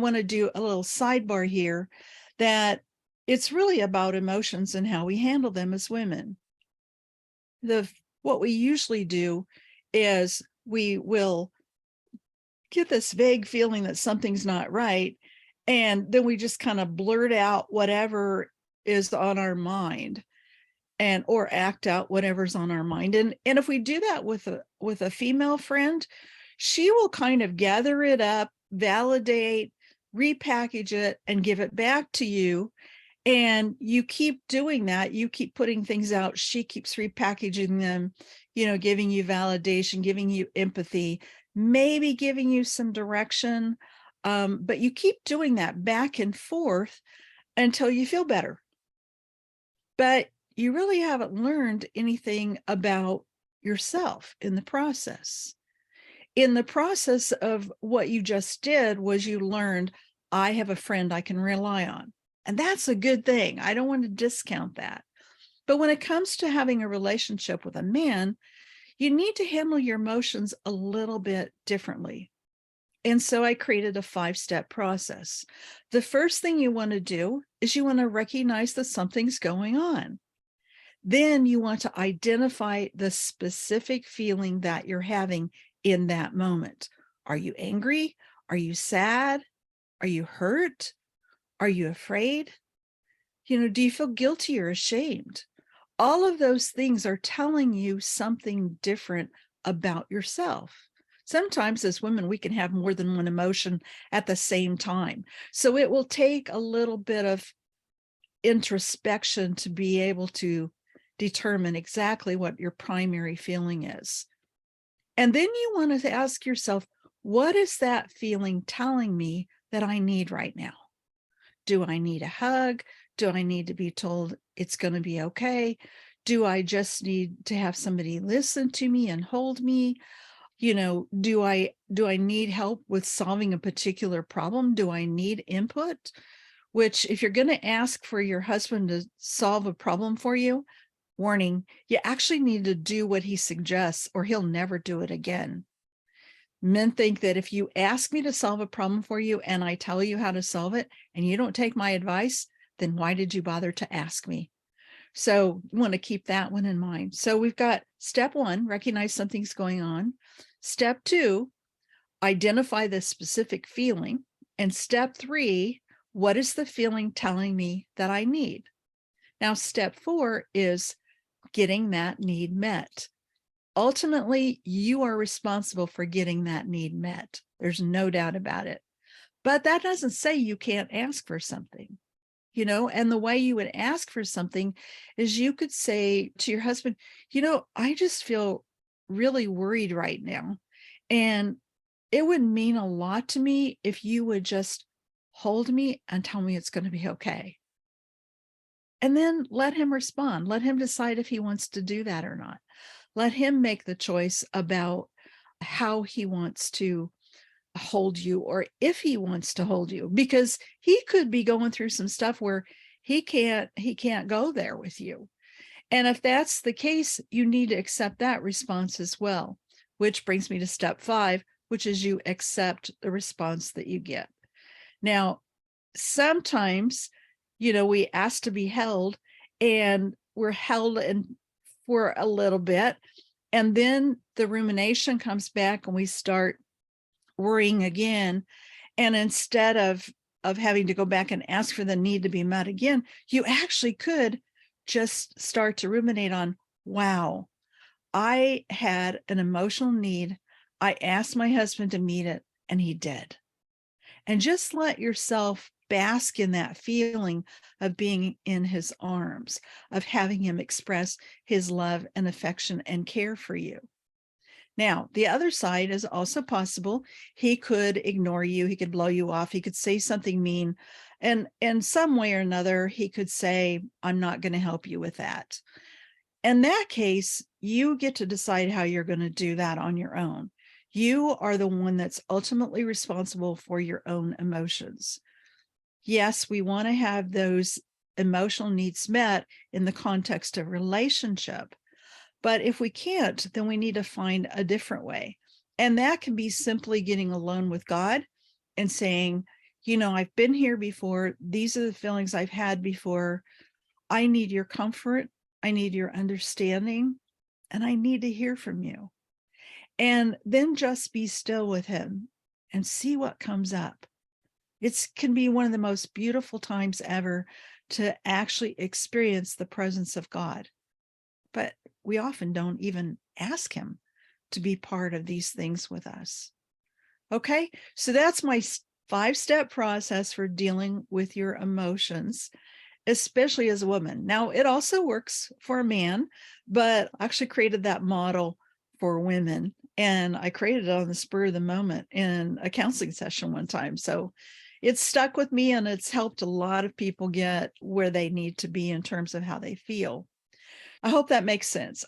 want to do a little sidebar here that it's really about emotions and how we handle them as women. What we usually do is we will get this vague feeling that something's not right, and then we just kind of blurt out whatever is on our mind, and or act out whatever's on our mind. And if we do that with a female friend, she will kind of gather it up, validate, repackage it, and give it back to you. And you keep doing that. You keep putting things out. She keeps repackaging them, giving you validation, giving you empathy, maybe giving you some direction. But you keep doing that back and forth until you feel better. But you really haven't learned anything about yourself in the process. In the process of what you just did was you learned, I have a friend I can rely on. And that's a good thing. I don't want to discount that. But when it comes to having a relationship with a man, you need to handle your emotions a little bit differently. And so I created a 5-step process. The first thing you want to do is you want to recognize that something's going on. Then you want to identify the specific feeling that you're having in that moment. Are you angry? Are you sad? Are you hurt? Are you afraid? Do you feel guilty or ashamed? All of those things are telling you something different about yourself. Sometimes as women, we can have more than one emotion at the same time. So it will take a little bit of introspection to be able to determine exactly what your primary feeling is. And then you want to ask yourself, what is that feeling telling me that I need right now? Do I need a hug? Do I need to be told it's going to be okay? Do I just need to have somebody listen to me and hold me? Do I need help with solving a particular problem? Do I need input? Which, if you're going to ask for your husband to solve a problem for you, warning, you actually need to do what he suggests or he'll never do it again. Men think that if you ask me to solve a problem for you and I tell you how to solve it and you don't take my advice, then why did you bother to ask me? So you want to keep that one in mind. So we've got step 1, recognize something's going on. Step 2, identify the specific feeling. And step 3, what is the feeling telling me that I need? Now, step 4 is getting that need met. Ultimately, you are responsible for getting that need met. There's no doubt about it. But that doesn't say you can't ask for something, and the way you would ask for something is you could say to your husband, I just feel really worried right now. And it would mean a lot to me if you would just hold me and tell me it's going to be okay. And then let him respond. Let him decide if he wants to do that or not. Let him make the choice about how he wants to hold you or if he wants to hold you, because he could be going through some stuff where he can't go there with you. And if that's the case, you need to accept that response as well, which brings me to step 5, which is you accept the response that you get. Now, sometimes, we ask to be held and we're held for a little bit. And then the rumination comes back and we start worrying again. And instead of having to go back and ask for the need to be met again, you actually could just start to ruminate on, wow, I had an emotional need. I asked my husband to meet it and he did. And just let yourself bask in that feeling of being in his arms, of having him express his love and affection and care for you. Now, the other side is also possible. He could ignore you. He could blow you off. He could say something mean. And in some way or another, he could say, I'm not going to help you with that. In that case, you get to decide how you're going to do that on your own. You are the one that's ultimately responsible for your own emotions. Yes, we want to have those emotional needs met in the context of relationship. But if we can't, then we need to find a different way. And that can be simply getting alone with God and saying, I've been here before. These are the feelings I've had before. I need your comfort. I need your understanding, and I need to hear from you. And then just be still with him and see what comes up. It can be one of the most beautiful times ever to actually experience the presence of God. But we often don't even ask him to be part of these things with us. Okay, so that's my 5-step process for dealing with your emotions, especially as a woman. Now, it also works for a man, but I actually created that model for women, and I created it on the spur of the moment in a counseling session one time. So it's stuck with me, and it's helped a lot of people get where they need to be in terms of how they feel. I hope that makes sense.